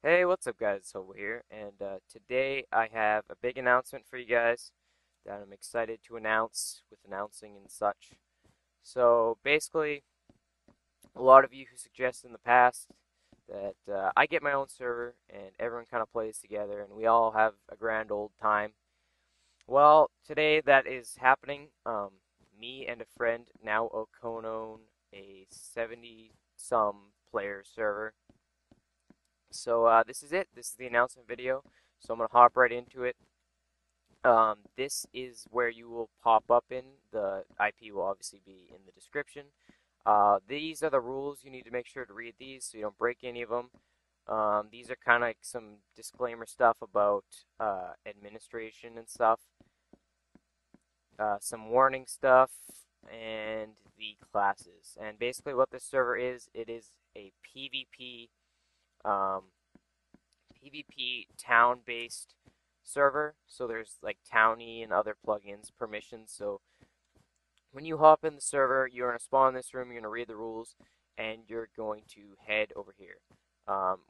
Hey, what's up, guys? It's Hobo here, and today I have a big announcement for you guys that I'm excited to announce with announcing and such. So basically, a lot of you who suggested in the past that I get my own server and everyone kind of plays together and we all have a grand old time. Well, today that is happening. Me and a friend now own a 70 some player server. So this is it. This is the announcement video. So I'm gonna hop right into it. This is where you will pop up in. The IP will obviously be in the description. These are the rules. You need to make sure to read these so you don't break any of them. These are kind of like some disclaimer stuff about administration and stuff. Some warning stuff and the classes. And basically what this server is, it is a PvP um, PvP town-based server. So there's like townie and other plugins, permissions. So when you hop in the server, you're going to spawn in this room, you're going to read the rules, and you're going to head over here.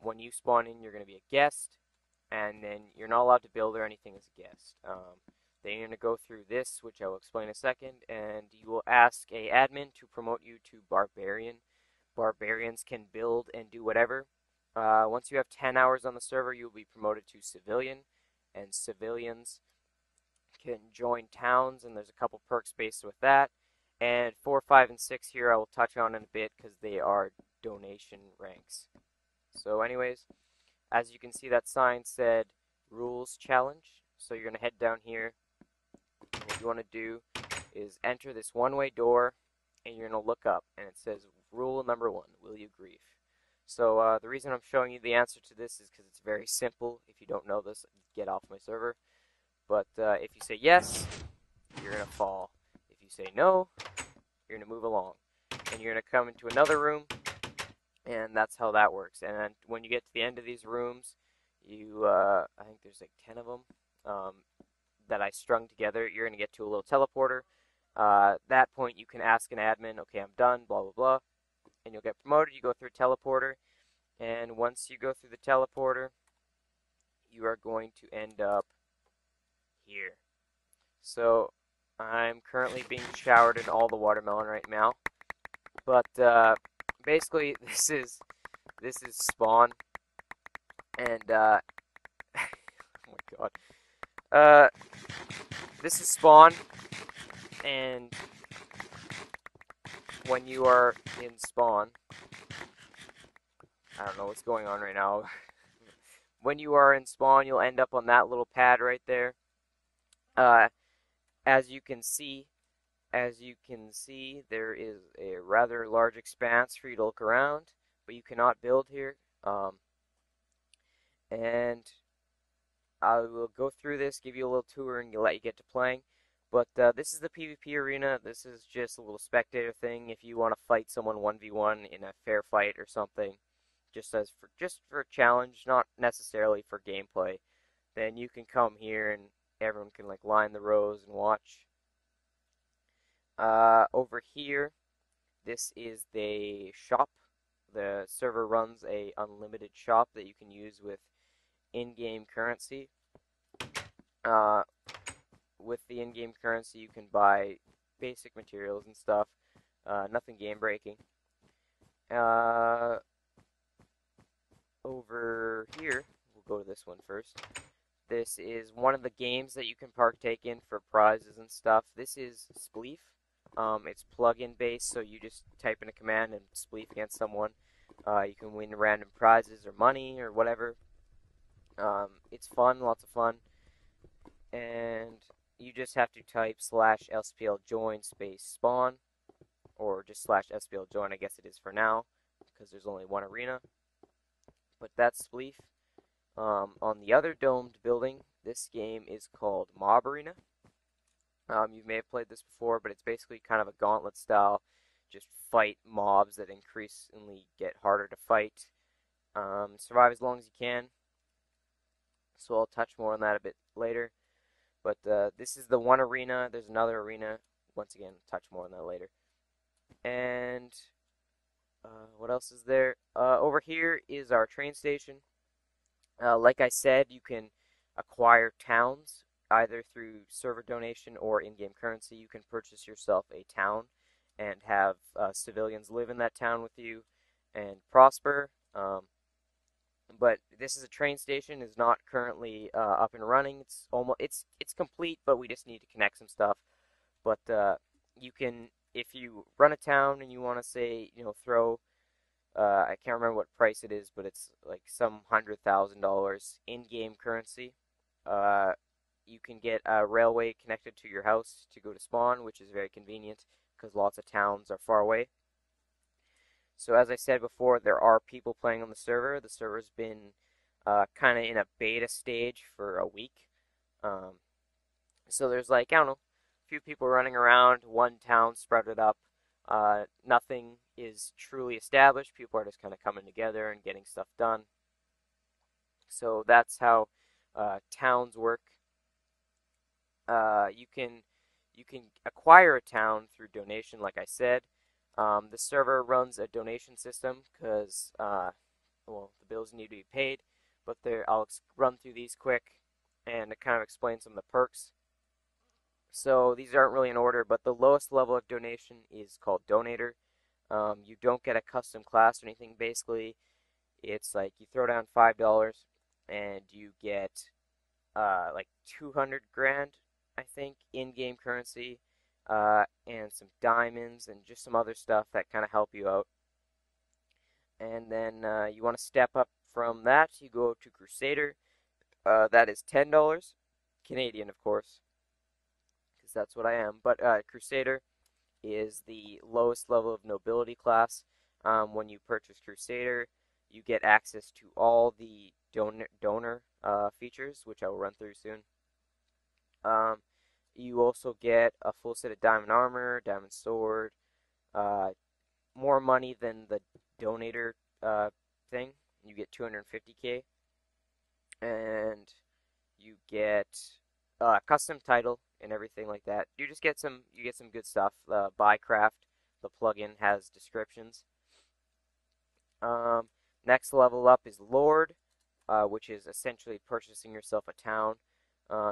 When you spawn in, you're going to be a guest, and then you're not allowed to build or anything as a guest. Then you're going to go through this, which I will explain in a second, and you will ask a admin to promote you to Barbarian. Barbarians can build and do whatever. Once you have 10 hours on the server, you will be promoted to Civilian, and Civilians can join towns, and there's a couple perks based with that. And 4, 5, and 6 here I will touch on in a bit because they are donation ranks. So anyways, as you can see, that sign said Rules Challenge. So you're going to head down here, and what you want to do is enter this one-way door, and you're going to look up, and it says Rule number 1, will you grief? So the reason I'm showing you the answer to this is because it's very simple. If you don't know this, get off my server. But if you say yes, you're going to fall. If you say no, you're going to move along. And you're going to come into another room, and that's how that works. And then when you get to the end of these rooms, I think there's like 10 of them that I strung together. You're going to get to a little teleporter. At that point, you can ask an admin, okay, I'm done, blah, blah, blah. And you'll get promoted. You go through a teleporter. And once you go through the teleporter, you are going to end up here. So I'm currently being showered in all the watermelon right now. But basically, this is spawn, and oh my god, this is spawn, and when you are in spawn, I don't know what's going on right now. When you are in spawn, you'll end up on that little pad right there. As you can see, there is a rather large expanse for you to look around, but you cannot build here. And I will go through this, give you a little tour, and let you get to playing. But this is the PvP arena. This is just a little spectator thing. If you want to fight someone 1v1 in a fair fight or something, just for a challenge, not necessarily for gameplay, then you can come here and everyone can like line the rows and watch. Over here, this is the shop. The server runs a unlimited shop that you can use with in-game currency. With the in-game currency, you can buy basic materials and stuff. Nothing game-breaking. Over here, we'll go to this one first. This is one of the games that you can partake in for prizes and stuff. This is Spleef. It's plug-in based, so you just type in a command and spleef against someone. You can win random prizes or money or whatever. It's fun, lots of fun. And you just have to type /SPL join space spawn, or just /SPL join, I guess it is for now, because there's only one arena. But that's Spleef. On the other domed building, this game is called Mob Arena. You may have played this before, but it's basically kind of a gauntlet style. Just fight mobs that increasingly get harder to fight. Survive as long as you can. So I'll touch more on that a bit later. But this is the one arena. There's another arena. Once again, touch more on that later. And what else is there? Over here is our train station. Like I said, you can acquire towns either through server donation or in-game currency. You can purchase yourself a town and have civilians live in that town with you and prosper. But this is a train station, is not currently up and running. It's complete, but we just need to connect some stuff. But you can, if you run a town and you want to say, throw I can't remember what price it is, but it's like some $100,000 in-game currency. Uh, you can get a railway connected to your house to go to spawn, which is very convenient because lots of towns are far away. So as I said before, there are people playing on the server. The server's been kind of in a beta stage for a week. Um, so there's like, I don't know, a few people running around, one town spread it up. Nothing is truly established. People are just kind of coming together and getting stuff done. So that's how towns work. You can acquire a town through donation, like I said. The server runs a donation system because well, the bills need to be paid. But I'll run through these quick and kind of explain some of the perks. So these aren't really in order, but the lowest level of donation is called Donator. You don't get a custom class or anything. Basically, it's like you throw down $5 and you get like 200 grand, I think, in-game currency, and some diamonds and just some other stuff that kind of help you out. And then you want to step up from that. You go to Crusader. That is $10, Canadian, of course, because that's what I am. But Crusader is the lowest level of nobility class. When you purchase Crusader, you get access to all the donor features, which I will run through soon. Um, you also get a full set of diamond armor, diamond sword, uh, more money than the donator thing. You get 250k, and you get custom title and everything like that. You get some good stuff. Buycraft, the plugin has descriptions. Um, Next level up is Lord, which is essentially purchasing yourself a town.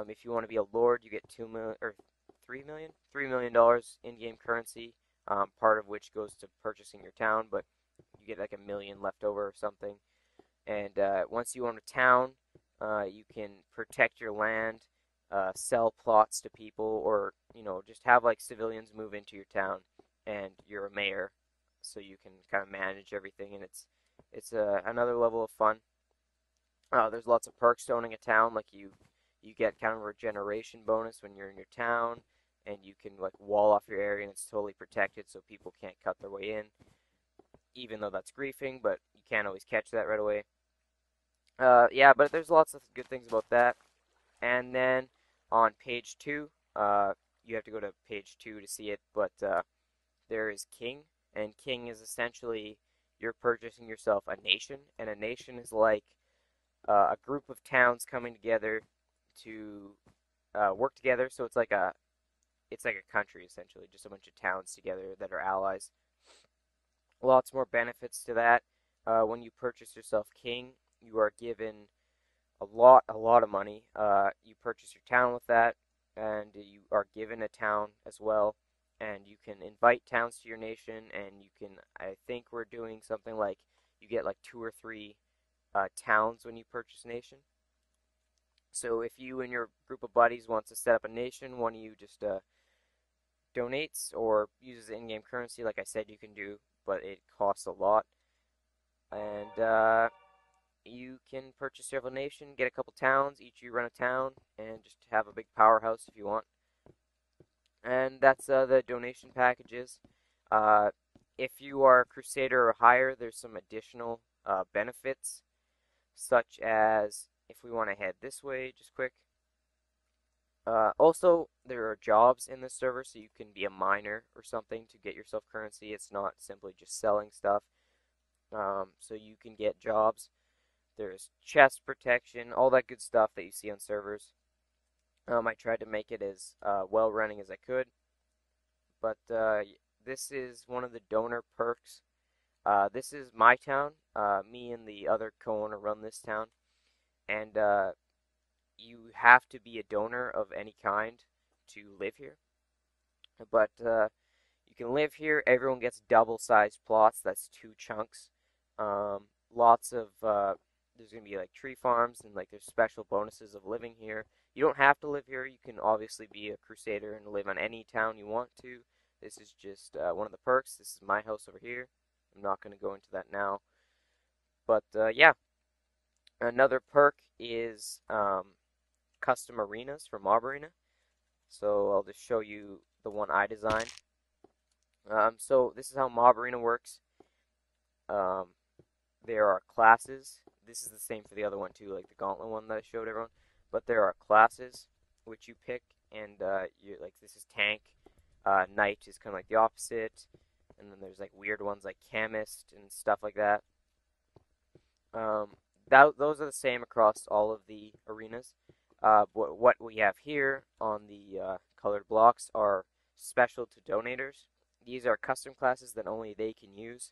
If you want to be a Lord, you get 2 million or 3 million, $3 million in-game currency. Part of which goes to purchasing your town, but you get like 1 million left over or something. And once you own a town, you can protect your land, sell plots to people, or just have like civilians move into your town, and you're a mayor, so you can kind of manage everything, and it's another level of fun. There's lots of perks to owning a town, like you get kind of a regeneration bonus when you're in your town, and you can like wall off your area, and it's totally protected, so people can't cut their way in, even though that's griefing, but you can't always catch that right away. Yeah, but there's lots of good things about that. And then on page two, you have to go to page two to see it, but there is King, and King is essentially you're purchasing yourself a nation, and a nation is like a group of towns coming together to work together. So it's like a country essentially, just a bunch of towns together that are allies. Lots more benefits to that. When you purchase yourself King, you are given a lot of money. You purchase your town with that, and you are given a town as well. And you can invite towns to your nation, and you can. I think we're doing something like you get like 2 or 3 towns when you purchase a nation. So if you and your group of buddies wants to set up a nation, one of you just donates or uses in-game currency, like I said, you can do, but it costs a lot. And you can purchase several nation, get a couple towns, each you run a town, and just have a big powerhouse if you want. And that's the donation packages. Uh, if you are a Crusader or higher, there's some additional benefits, such as if we want to head this way, just quick. Also, there are jobs in this server, so you can be a miner or something to get yourself currency. It's not simply just selling stuff. So you can get jobs. There's chest protection, all that good stuff that you see on servers. I tried to make it as well running as I could, but this is one of the donor perks. This is my town. Me and the other co-owner run this town, and you have to be a donor of any kind to live here. But you can live here. Everyone gets double-sized plots. That's 2 chunks. Lots of there's gonna be like tree farms and like there's special bonuses of living here. You don't have to live here. You can obviously be a crusader and live on any town you want to. This is just one of the perks. This is my house over here. I'm not gonna go into that now. But yeah, another perk is custom arenas for Mob Arena. So I'll just show you the one I designed. So this is how Mob Arena works. Um, there are classes. This is the same for the other one too, like the Gauntlet one that I showed everyone. But there are classes which you pick, and you like this is tank. Knight is kind of like the opposite, and then there's like weird ones like chemist and stuff like that. Um, those are the same across all of the arenas. What we have here on the colored blocks are special to donators. These are custom classes that only they can use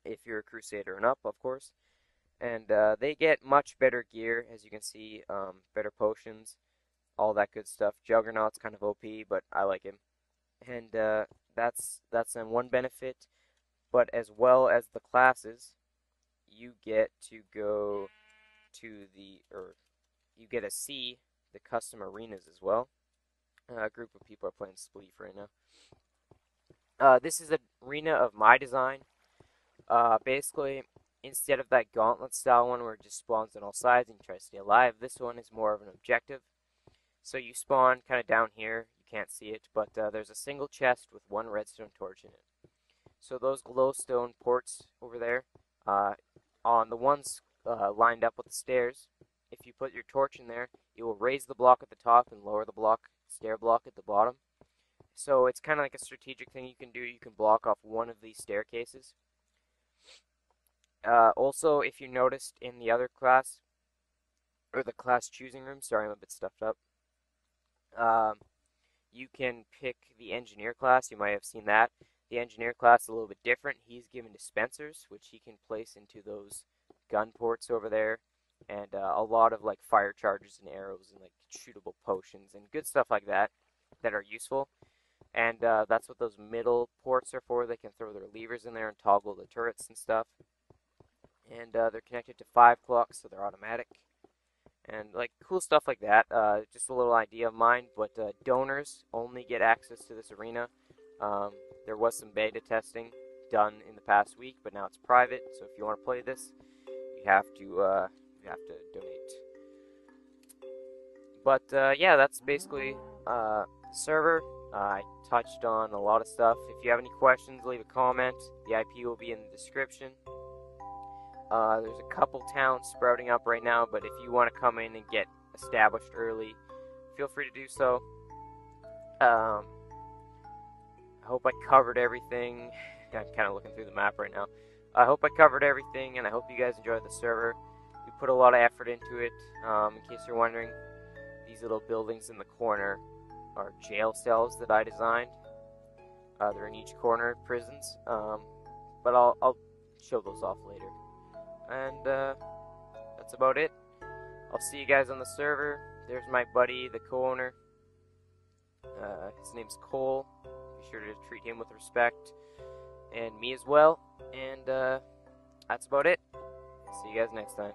if you're a Crusader and up, of course. And they get much better gear, as you can see, better potions, all that good stuff. Juggernaut's kind of OP, but I like him. And that's one benefit. But as well as the classes, you get to go to or you get to see the custom arenas as well. A group of people are playing Spleef right now. This is an arena of my design. Basically, instead of that gauntlet style one where it just spawns on all sides and you try to stay alive, this one is more of an objective. So you spawn kind of down here. You can't see it, but there's a single chest with one redstone torch in it. So those glowstone ports over there, on the ones lined up with the stairs, if you put your torch in there, it will raise the block at the top and lower the stair block at the bottom. So it's kind of like a strategic thing you can do. You can block off one of these staircases. Also, if you noticed in the other class, or the class choosing room, sorry, I'm a bit stuffed up, you can pick the engineer class. You might have seen that. The engineer class is a little bit different. He's given dispensers, which he can place into those gun ports over there, and a lot of like fire charges and arrows and like shootable potions and good stuff like that that are useful. And that's what those middle ports are for. They can throw their levers in there and toggle the turrets and stuff. And they're connected to 5 clocks, so they're automatic. And like cool stuff like that. Just a little idea of mine, but donors only get access to this arena. There was some beta testing done in the past week, but now it's private. So if you want to play this, you have to donate. But yeah, that's basically the server. I touched on a lot of stuff. If you have any questions, leave a comment. The IP will be in the description. There's a couple towns sprouting up right now, but if you want to come in and get established early, feel free to do so. I hope I covered everything. I'm kind of looking through the map right now. I hope I covered everything, and I hope you guys enjoyed the server. We put a lot of effort into it. In case you're wondering, these little buildings in the corner are jail cells that I designed. They're in each corner of prisons, but I'll show those off later. And that's about it. I'll see you guys on the server. There's my buddy, the co-owner. His name's Cole. Be sure to treat him with respect. And me as well. And that's about it. See you guys next time.